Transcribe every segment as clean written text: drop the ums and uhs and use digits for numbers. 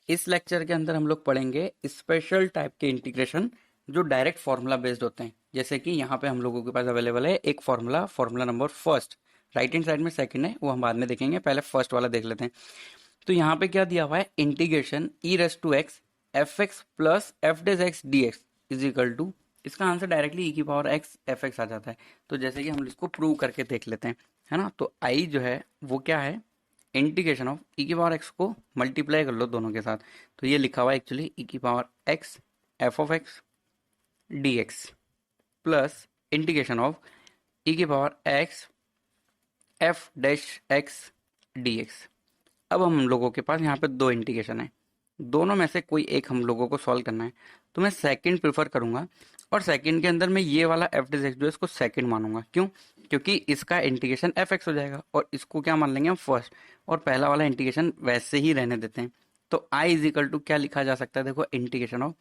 इस लेक्चर के अंदर हम लोग पढ़ेंगे स्पेशल टाइप के इंटीग्रेशन जो डायरेक्ट फार्मूला बेस्ड होते हैं। जैसे कि यहाँ पे हम लोगों के पास अवेलेबल है एक formula, formula number first, right hand side में सेकंड है, वो हम बाद में देखेंगे, पहले फर्स्ट वाला देख लेते हैं। तो यहाँ पे क्या दिया हुआ है, integration e raise to x F x plus f dash x D x is equal to, इसका आंसर डायरेक्टली ई की पावर एक्स एफ एक्स आ जाता है। तो जैसे कि हम इसको प्रूव करके देख लेते हैं, है ना। तो आई जो है वो क्या है, इंटीग्रेशन ऑफ ई की पावर एक्स को मल्टीप्लाई कर लो दोनों के साथ। तो ये लिखा हुआ है एक्चुअली ई की power x F of X D X plus integration of ई की power x F dash X D X. अब हम लोगों के पास यहाँ पे दो इंटीग्रेशन है, दोनों में से कोई एक हम लोगों को सॉल्व करना है। तो मैं सेकंड प्रेफर करूंगा, और सेकंड के अंदर मैं ये वाला एफ डी एक्स जो है इसको सेकंड मानूंगा। क्यों? क्योंकि इसका इंटीग्रेशन एफ एक्स हो जाएगा और इसको क्या मान लेंगे हम फर्स्ट, और पहला वाला इंटीग्रेशन वैसे ही रहने देते हैं। तो आई इज इक्वल टू क्या लिखा जा सकता है, देखो इंटीग्रेशन ऑफ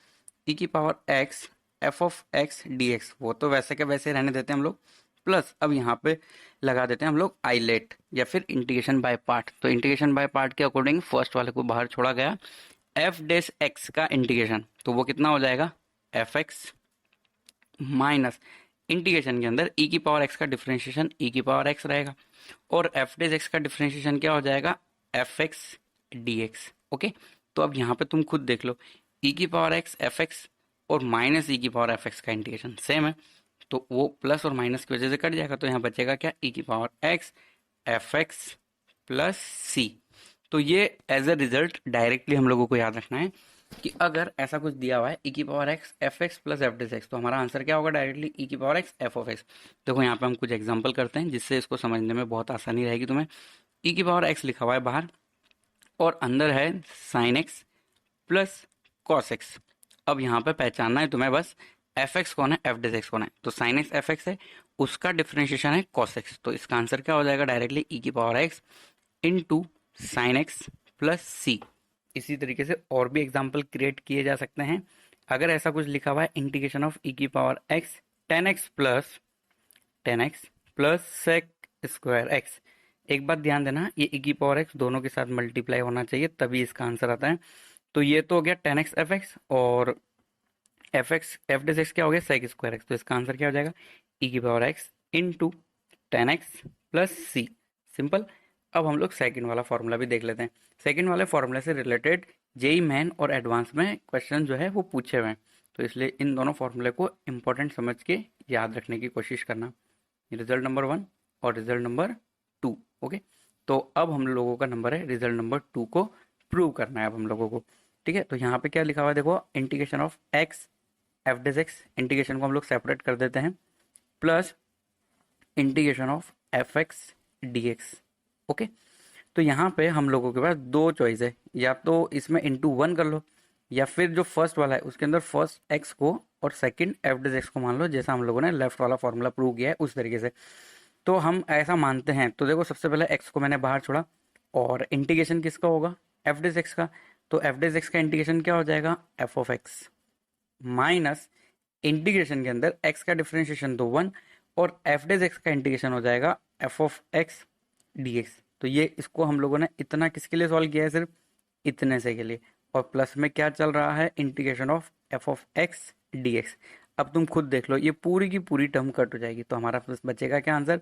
ई की power x F of X D x, वो तो वैसे के वैसे रहने देते हैं हम लोग, प्लस अब यहाँ पे लगा देते हैं हम लोग आईलेट या फिर इंटीग्रेशन बाय पार्ट। तो इंटीग्रेशन बाय पार्ट के अकॉर्डिंग फर्स्ट वाले को बाहर छोड़ा गया, एफ डेस एक्स का इंटीग्रेशन, तो वो कितना हो जाएगा एफ एक्स माइनस इंटीग्रेशन के अंदर ई की पावर एक्स का डिफरेंशिएशन ई की पावर एक्स रहेगा, और एफ डेस एक्स का डिफरेंशिएशन क्या हो जाएगा F x D x. Okay, तो अब यहाँ पे तुम खुद देख लो, ई की पावर एक्स एफ एक्स और माइनस ई की पावर एफ एक्स का इंटीग्रेशन सेम है, तो वो प्लस और माइनस की वजह से कट जाएगा। तो यहाँ बचेगा क्या, ई की power x F x plus C. तो ये एज अ रिजल्ट डायरेक्टली हम लोगों को याद रखना है कि अगर ऐसा कुछ दिया हुआ है ई की power x F x plus f dash x, तो हमारा आंसर क्या होगा, डायरेक्टली ई की power x F of x. देखो यहाँ पे हम कुछ एग्जांपल करते हैं जिससे इसको समझने में बहुत आसानी रहेगी तुम्हें। ई की पावर एक्स लिखा हुआ है बाहर और अंदर है sign X plus cos x. अब यहाँ पे पहचानना है तुम्हें बस, एफ एक्स कौन है एफ डिस एक्स कौन है। तो साइन एक्स एफ एक्स है, उसका डिफरेंशिएशन है कॉस एक्स, तो इसका आंसर क्या हो जाएगा, डायरेक्टली ई की power x into sign X plus C. इसी तरीके से और भी एग्जाम्पल क्रिएट किए जा सकते हैं। अगर ऐसा कुछ लिखा हुआ है इंटीग्रेशन ऑफ ई की power x tan x plus sec square x, एक बात ध्यान देना, ये ई की पावर एक्स दोनों के साथ मल्टीप्लाई होना चाहिए तभी इसका आंसर आता है। तो ये तो हो गया टेन एक्स एफ एक्स, और f x f dash x क्या हो गया सेक स्क्वायर एक्स, तो इसका आंसर क्या हो जाएगा ई की power x into ten x plus c. Simple. अब हम लोग सेकंड वाला फॉर्मूला भी देख लेते हैं। सेकंड वाले फॉर्मूले से रिलेटेड जेई मेन और एडवांस में क्वेश्चन जो है वो पूछे हुए हैं, तो इसलिए इन दोनों फॉर्मूले को इंपॉर्टेंट समझ के याद रखने की कोशिश करना। रिजल्ट नंबर 1 और रिजल्ट नंबर 2। ओके, तो अब हम लोगों का नंबर है रिजल्ट नंबर 2 को प्रूव करना है अब हम लोगों को। ठीक है, तो यहाँ पे क्या लिखा हुआ है, देखो integration of x f dash x, integration को हम लोग सेपरेट कर देते हैं, plus integration of f x D x. Okay, तो यहाँ पे हम लोगों के पास दो चॉइस है, या तो इसमें इंटू वन कर लो, या फिर जो फर्स्ट वाला है उसके अंदर फर्स्ट एक्स को और सेकंड एफ डिस एक्स को मान लो, जैसा हम लोगों ने लेफ्ट वाला फॉर्मूला प्रूव किया है उस तरीके से। तो हम ऐसा मानते हैं, तो देखो सबसे पहले एक्स को मैंने बाहर छोड़ा, और इंटीग्रेशन किसका होगा एफ डिस एक्स का, तो एफ डिस एक्स का इंटीग्रेशन क्या हो जाएगा F of x minus integration के अंदर एक्स का डिफरेंशिएशन तो वन, और एफ डेज एक्स का इंटीग्रेशन हो जाएगा F of X D x. तो ये इसको हम लोगों ने इतना किसके लिए सॉल्व किया है, सिर्फ इतने से के लिए, और प्लस में क्या चल रहा है integration of F of X D X. अब तुम खुद देख लो, ये पूरी की पूरी टर्म कट हो जाएगी, तो हमारा बस बचेगा क्या answer,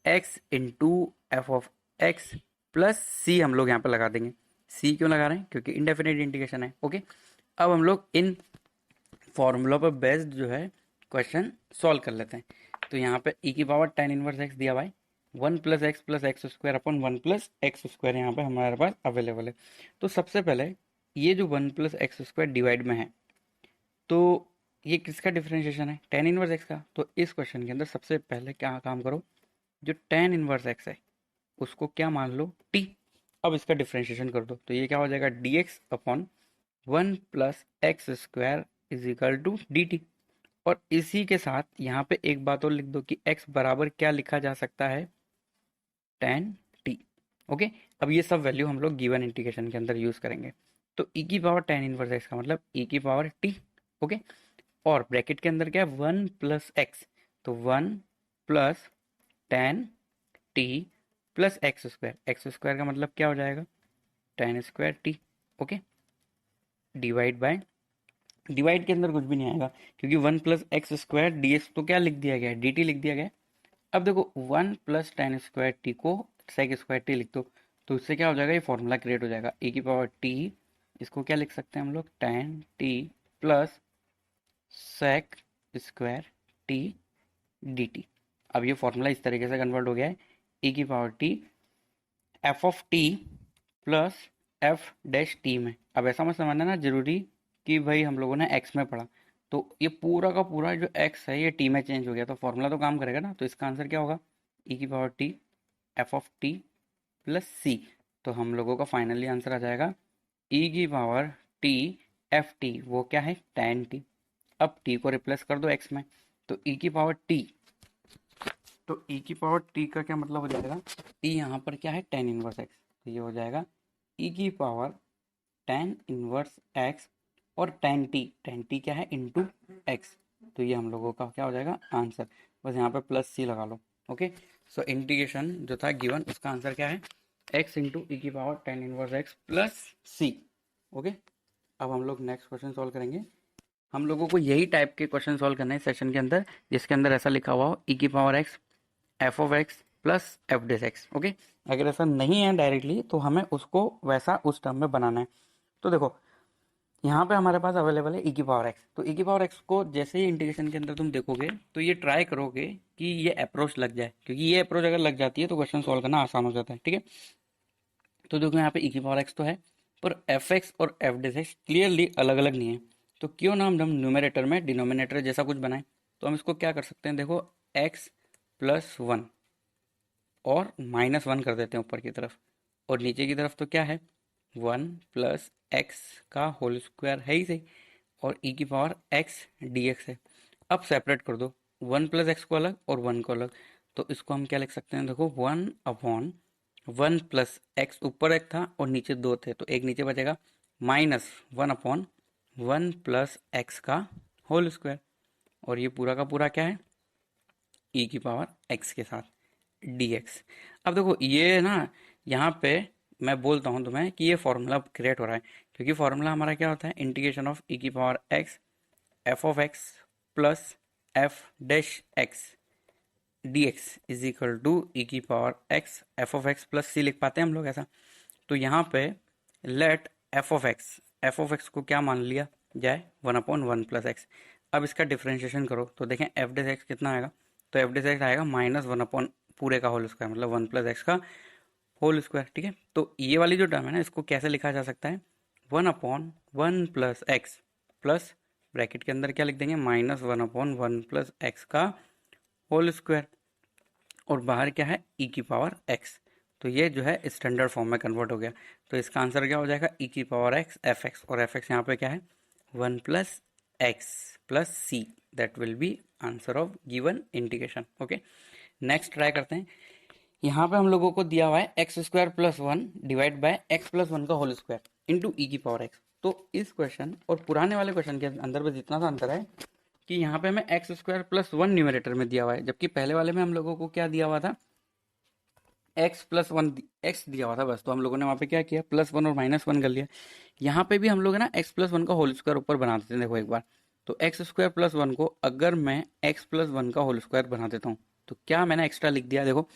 X into F of X plus C हम लोग यहाँ पे लगा देंगे। सी क्यों लगा रहे हैं, क्योंकि इंडेफिनिट इंटीग्रेशन है। ओके, अब हम लोग इन फॉर्मूला पर बेस्ड जो है क्वेश्चन सॉल्व कर लेते हैं। तो यहाँ पे ई की पावर टेन इनवर्स एक्स दिया हुआ है, one plus x square upon one plus x square यहाँ पे हमारे पास अवेलेबल है। तो सबसे पहले ये जो one plus x square divide में है, तो ये किसका डिफरेंशिएशन है, टेन इनवर्स एक्स का। तो इस क्वेश्चन के अंदर सबसे पहले क्या काम करो, जो टेन इनवर्स एक्स है उसको क्या मान लो टी, अब इसका डिफरेंशिएशन कर दो, तो ये क्या हो जाएगा d x upon one plus x square is equal to d t. और इसी के साथ यहाँ पे एक बात और लिख दो कि x बराबर क्या लिखा जा सकता है, टेन टी। ओके, अब ये सब वैल्यू हम लोग गिवन इंटीग्रेशन के अंदर यूज करेंगे। तो e की पावर टेन इनवर्स एक्स का मतलब e की पावर t। ओके, और ब्रैकेट के अंदर क्या है वन प्लस एक्स, तो one plus ten T plus x square का मतलब क्या हो जाएगा ten square T. Okay, divide के अंदर कुछ भी नहीं आएगा, क्योंकि 1 + x² dx तो क्या लिख दिया गया है, dt लिख दिया गया है। अब देखो 1 + tan² t को sec² t लिख दो, तो इससे क्या हो जाएगा, ये फॉर्मूला क्रिएट हो जाएगा, e⁻t, इसको क्या लिख सकते हैं हम लोग, tan t plus sec² t dt। अब ये फॉर्मूला इस तरीके से कन्वर्ट हो गया है, e⁻t f(t) प्लस f'(t) में। अब ऐसा मत समझना ना जरूरी कि भाई हम लोगों ने x में पढ़ा, तो ये पूरा का पूरा जो x है ये t में चेंज हो गया, तो फॉर्मूला तो काम करेगा ना। तो इसका आंसर क्या होगा, e⁻t f(t) प्लस c। तो हम लोगों का फाइनली आंसर आ जाएगा e⁻t f(t), वो क्या है, tan t। अब t को रिप्लेस कर दो x में, तो e⁻t, तो e⁻t का क्या मतलब हो जाएगा, t यहाँ पर क्या है, tan 1x, तो ये हो जाएगा e⁻tan 1x, और tan t क्या है, इंटू x। तो ये हम लोगों का क्या हो जाएगा आंसर, बस यहाँ पे प्लस c लगा लो। ओके, सो इंटीग्रेशन जो था गिवन, उसका आंसर क्या है, x into e⁻tan 1x plus c। Okay, अब हम लोग नेक्स्ट क्वेश्चन सॉल्व करेंगे। हम लोगों को यही टाइप के क्वेश्चन सॉल्व करना है सेशन के अंदर, जिसके अंदर ऐसा लिखा हुआ हो e⁻x f(x) plus f'(x). Okay, अगर ऐसा नहीं है डायरेक्टली तो हमें उसको वैसा उस टर्म में बनाना है। तो देखो यहाँ पे हमारे पास अवेलेबल है e⁻x, तो e⁻x को जैसे ही इंटीग्रेशन के अंदर तुम देखोगे तो ये ट्राई करोगे कि ये अप्रोच लग जाए, क्योंकि ये अप्रोच अगर लग जाती है तो क्वेश्चन सॉल्व करना आसान हो जाता है। ठीक है, तो देखो यहाँ पे e⁻x तो है, पर f(x) और f'(x) क्लियरली अलग अलग नहीं है, तो क्यों ना हम न्यूमरेटर में डिनोमिनेटर जैसा कुछ बनाएं। तो हम इसको क्या कर सकते हैं, देखो x + 1 और -1 कर देते हैं ऊपर की तरफ, और नीचे की तरफ तो क्या है, 1 + x का होल स्क्वायर है ही सही, और e⁻x dx है। अब सेपरेट कर दो 1 + x को अलग और 1 को अलग, तो इसको हम क्या लिख सकते हैं, देखो 1/1 + x, ऊपर एक था और नीचे दो थे, तो एक नीचे बचेगा, -1/1 + x का होल स्क्वायर, और ये पूरा का पूरा क्या है, e⁻x के साथ dx। अब देखो ये ना, यहाँ पे मैं बोलता हूँ तुम्हें कि ये फॉर्मूला क्रिएट हो रहा है, क्योंकि फॉर्मूला हमारा क्या होता है, integration of e⁻x f(x) plus f'(x) dx is equal to e⁻x f(x) plus c लिख पाते हैं हम लोग ऐसा। तो यहाँ पे लेट f(x) को क्या मान लिया जाए, 1/1 + x। अब इसका डिफ्रेंशिएशन करो तो देखें f'(x) कितना आएगा, तो f'(x) आएगा -1/ पूरे का होल स्क्वायर, मतलब 1 + x का होल स्क्वायर। ठीक है, तो ये वाली जो टर्म है ना, इसको कैसे लिखा जा सकता है, 1/1 + x प्लस ब्रैकेट के अंदर क्या लिख देंगे, -1/1 + x का होल स्क्वायर, और बाहर क्या है, e⁻x। तो ये जो है स्टैंडर्ड फॉर्म में कन्वर्ट हो गया, तो इसका आंसर क्या हो जाएगा, e⁻x f(x), और f(x) यहाँ पे क्या है, 1 + x plus c, that will be answer of given integration. Okay, next try करते हैं। यहाँ पे हम लोगों को दिया हुआ है x² + 1 डिवाइड बाय x + 1 का होल स्क्वायर इंटू e⁻x। तो इस क्वेश्चन और पुराने वाले क्वेश्चन के अंदर बस इतना सा अंतर है कि यहाँ पे हमें x² + 1 न्यूमरेटर में दिया हुआ है, जबकि पहले वाले में हम लोगों को क्या दिया हुआ था, x + 1 x दिया हुआ था बस। तो हम लोगों ने वहाँ पे क्या किया, +1 और -1 कर लिया। यहाँ पे भी हम लोग है ना x + 1 का होल स्क्वायर ऊपर बना देते हैं, देखो एक बार। तो x² + 1 को अगर मैं x + 1 का होल स्क्वायर बना देता हूँ, तो क्या मैंने एक्स्ट्रा लिख दिया, देखो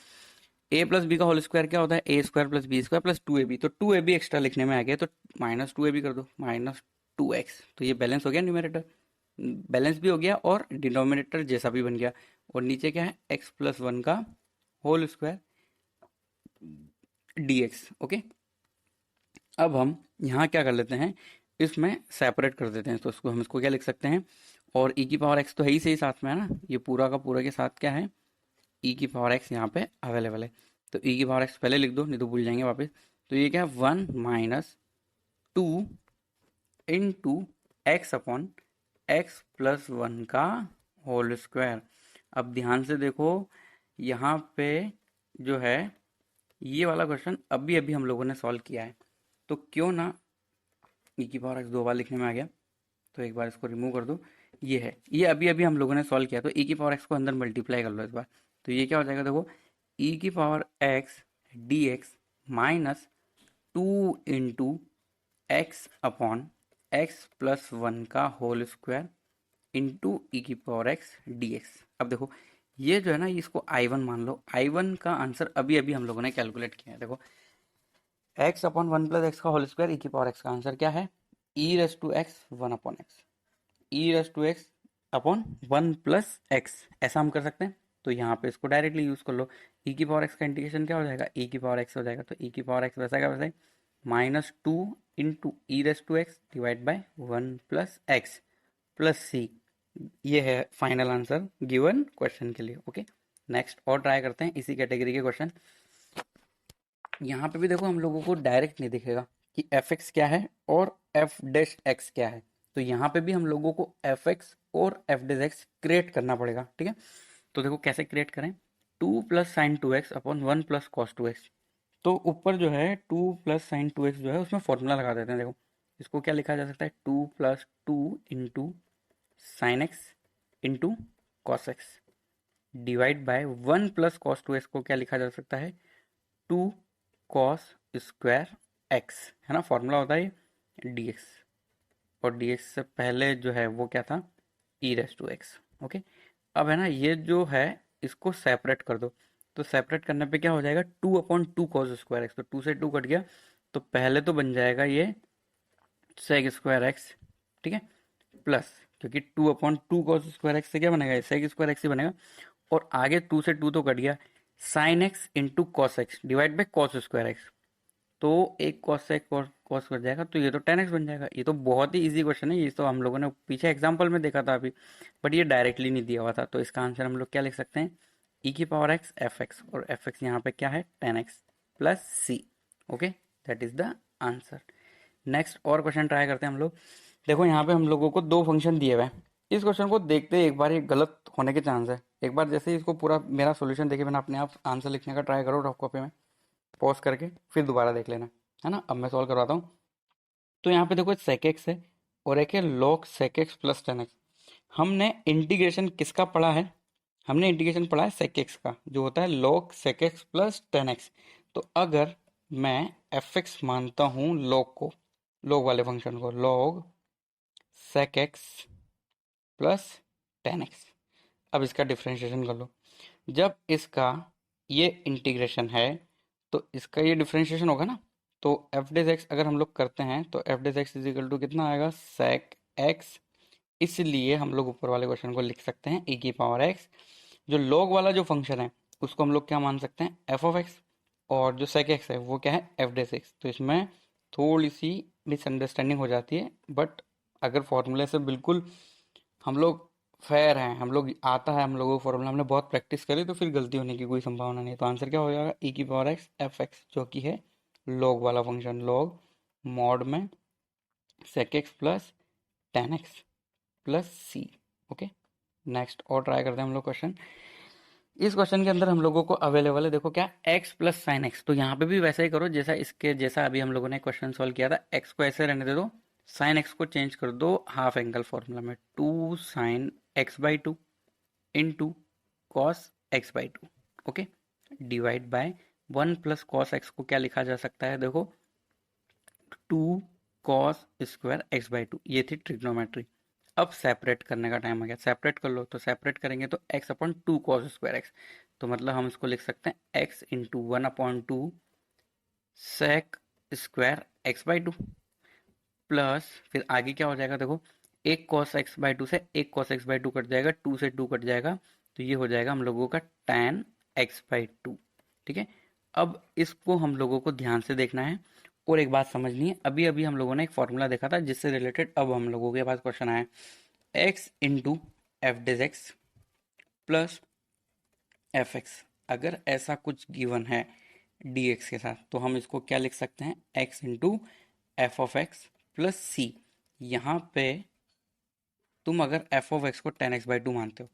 a + b का होल स्क्वायर क्या होता है, a² + b² + 2ab, तो 2ab एक्स्ट्रा लिखने में आ गया, तो -2ab कर दो, -2x। तो ये बैलेंस हो गया, न्यूमरेटर बैलेंस भी हो गया और डिनोमिनेटर जैसा भी बन गया, और नीचे क्या है, x + 1 का होल स्क्वायर dx। ओके, अब हम यहाँ क्या कर लेते हैं, इसमें सेपरेट कर देते हैं, तो इसको क्या लिख सकते हैं, और e⁻x तो है ही सही साथ में, है ना, ये पूरा का पूरा के साथ क्या है, e⁻x यहाँ पे अवेलेबल है, तो e⁻x पहले लिख दो, नहीं तो भूल जाएंगे वापस। तो ये क्या है, 1 - 2 इंटू x/x + 1 का होल स्क्वायर। अब ध्यान से देखो, यहाँ पे जो है ये वाला क्वेश्चन अभी अभी हम लोगों ने सॉल्व किया है, तो क्यों ना e⁻x दो बार लिखने में आ गया, तो एक बार इसको रिमूव कर दो। ये है, ये अभी अभी हम लोगों ने सॉल्व किया, तो e⁻x को अंदर मल्टीप्लाई कर लो इस बार। तो ये क्या हो जाएगा, देखो e⁻x dx -2 into x/x x plus one का होल स्क्वायर इंटू ई की पावर एक्स डी एक्स। अब देखो ये जो है ना, इसको आई वन मान लो। आई वन का आंसर अभी अभी हम लोगों ने कैलकुलेट किया है। देखो X upon one plus X का होल स्क्वायर ई की पावर एक्स का आंसर क्या है, E raise to X one upon X, E raise to X upon one plus X, ऐसा हम कर सकते हैं। तो यहाँ पे इसको डायरेक्टली यूज कर लो। ई की पावर एक्स का इंटीग्रेशन क्या हो जाएगा, ई की पावर एक्स हो जाएगा। तो ई की पावर एक्स वैसा का वैसा minus two into E raise to X divide by one plus X plus C. ये है फाइनल आंसर गिवन क्वेश्चन के लिए। ओके, नेक्स्ट और ट्राई करते हैं इसी कैटेगरी के क्वेश्चन। यहाँ पे भी देखो हम लोगों को डायरेक्ट नहीं दिखेगा कि एफ एक्स क्या है और एफ डैश एक्स क्या है। तो यहाँ पे भी हम लोगों को एफ एक्स और एफ डैश एक्स क्रिएट करना पड़ेगा। ठीक है, तो देखो कैसे क्रिएट करें। Two plus sign to X upon one plus cos two x. तो ऊपर जो है two plus sign to x जो है उसमें फॉर्मूला लगा देते हैं। देखो इसको क्या लिखा जा सकता है, two plus two into sine x into cos x divide by one plus cos two x को क्या लिखा जा सकता है, टू कॉस स्क्वायर एक्स, है ना। फॉर्मूला होता है डी एक्स, और डी एक्स से पहले जो है वो क्या था, ई रेस टू एक्स। ओके, अब है ना ये जो है इसको सेपरेट कर दो। तो सेपरेट करने पे क्या हो जाएगा, two upon two cos square x. तो टू से टू कट गया, तो पहले तो बन जाएगा ये सेक स्क्वायर एक्स। ठीक है, प्लस क्योंकि two upon two cos square x से क्या बनेगा, सेक स्क्वायर एक्स ही बनेगा। और आगे टू से टू तो कट गया, sine x into cos x divide by cos square x. तो एक कॉस से एक कॉस कट जाएगा, तो ये तो टेन एक्स बन जाएगा। ये तो बहुत ही इजी क्वेश्चन है, ये तो हम लोगों ने पीछे एग्जाम्पल में देखा था अभी, बट ये डायरेक्टली नहीं दिया हुआ था। तो इसका आंसर हम लोग क्या लिख सकते हैं, ई की पावर एक्स एफ एक्स, और एफ एक्स यहाँ पे क्या है, tan x plus C. Okay, that is the answer. Next और क्वेश्चन ट्राई करते हैं हम लोग। देखो यहाँ पे हम लोगों को दो फंक्शन दिए हुए हैं। इस क्वेश्चन को देखते ही एक बार ये गलत होने के चांस है। एक बार जैसे ही इसको पूरा मेरा सॉल्यूशन देखे बिना अपने आप आंसर लिखने का ट्राई करो रफ कॉपी में, पॉज करके फिर दोबारा देख लेना, है ना। अब मैं सॉल्व करवाता हूँ। तो यहाँ पे देखो एक सेक एक्स है और एक है log sec x plus ten x. हमने इंटीग्रेशन किसका पढ़ा है, हमने इंटीग्रेशन पढ़ा है सेक एक्स का, जो होता है log sec x plus ten x. तो अगर मैं एफ एक्स मानता हूँ लॉग को, लॉग वाले फंक्शन को, log sec x plus ten x. अब इसका डिफ्रेंशिएशन कर लो। जब इसका ये इंटीग्रेशन है तो इसका ये डिफ्रेंशिएशन होगा ना। तो एफ डेज एक्स अगर हम लोग करते हैं तो f dash x is equal to कितना आएगा, सेक एक्स। इसलिए हम लोग ऊपर वाले क्वेश्चन को लिख सकते हैं ई की पावर एक्स। जो लॉग वाला जो फंक्शन है उसको हम लोग क्या मान सकते हैं, एफ ऑफ एक्स। और जो सेक एक्स है वो क्या है, एफ डेज एक्स। तो इसमें थोड़ी सी मिसअंडरस्टैंडिंग हो जाती है, बट अगर फॉर्मूले से बिल्कुल हम लोग फेयर हैं, हम लोग आता है हम लोगों को फॉर्मूला, हमने बहुत प्रैक्टिस करी, तो फिर गलती होने की कोई संभावना नहीं है। तो आंसर क्या हो जाएगा, ई की पावर एक्स एफ एक्स, जो कि है लॉग वाला फंक्शन, लॉग मॉड में sec x plus ten x plus सी। ओके, नेक्स्ट और ट्राई करते हैं हम लोग क्वेश्चन। इस क्वेश्चन के अंदर हम लोगों को अवेलेबल है, देखो क्या, एक्स प्लस साइन एक्स। तो यहाँ पे भी वैसा ही करो जैसा इसके जैसा अभी हम लोगों ने क्वेश्चन सॉल्व किया था। एक्स को ऐसे रहने दे दो, साइन एक्स को चेंज कर दो हाफ एंगल फॉर्मूला में, two sign x by two into cos x by two. Okay, divide by one plus cos x को क्या लिखा जा सकता है, देखो two cos square x by two. ये थी ट्रिग्नोमेट्री। अब सेपरेट करने का टाइम आ गया, सेपरेट कर लो। तो सेपरेट करेंगे तो x upon two cos square x. तो मतलब हम इसको लिख सकते हैं x into one upon two sec square x by two, plus फिर आगे क्या हो जाएगा, देखो एक कॉस एक्स बाई टू से एक cos x by to cut जाएगा, टू से टू कट जाएगा, तो ये हो जाएगा हम लोगों का tan एक्स बाई टू। ठीक है, अब इसको हम लोगों को ध्यान से देखना है। और एक बात समझनी है, अभी अभी हम लोगों ने एक फॉर्मूला देखा था जिससे रिलेटेड अब हम लोगों के पास क्वेश्चन आया, X into F dash X plus F X. अगर ऐसा कुछ गिवन है डी एक्स के साथ, तो हम इसको क्या लिख सकते हैं, x into F of X plus C. यहाँ पे तुम अगर एफ ऑफ एक्स को टेन एक्स बाई टू मानते हो,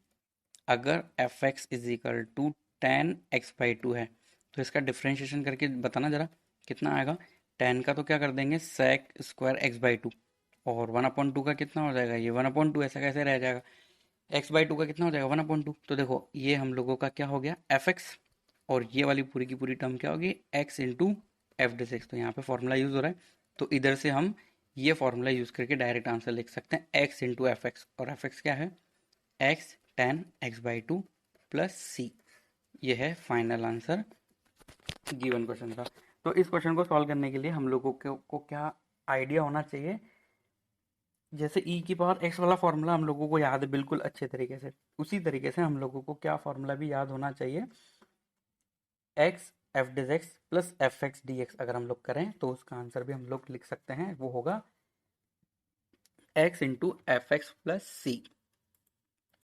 अगर F X is equal to ten X by two है, तो इसका डिफ्रेंशिएशन करके बताना जरा कितना आएगा। टेन का तो क्या कर देंगे, sec square x by two, और वन अपॉइंट टू का कितना हो जाएगा, ये वन अपॉइंट टू ऐसा कैसे रह जाएगा, एक्स बाई टू का कितना हो जाएगा, वन अपॉइंट टू। तो देखो ये हम लोगों का क्या हो गया, एफ एक्स, और ये वाली पूरी की पूरी टर्म क्या होगी, x into F D x. तो यहाँ पे फॉर्मूला यूज हो रहा है, तो इधर से हम ये फॉर्मूला यूज करके डायरेक्ट आंसर लिख सकते हैं, x इंटू एफ एक्स, और एफ एक्स क्या है, x tan x/2 plus C. ये है फाइनल आंसर गिवन क्वेश्चन का। तो इस क्वेश्चन को सॉल्व करने के लिए हम लोगों को क्या आइडिया होना चाहिए, जैसे e की पावर x वाला फॉर्मूला हम लोगों को याद है बिल्कुल अच्छे तरीके से, उसी तरीके से हम लोगों को क्या फॉर्मूला भी याद होना चाहिए, x F dash X plus F x D X. अगर हम लोग करें तो उसका आंसर भी हम लोग लिख सकते हैं, वो होगा x into F x plus सी।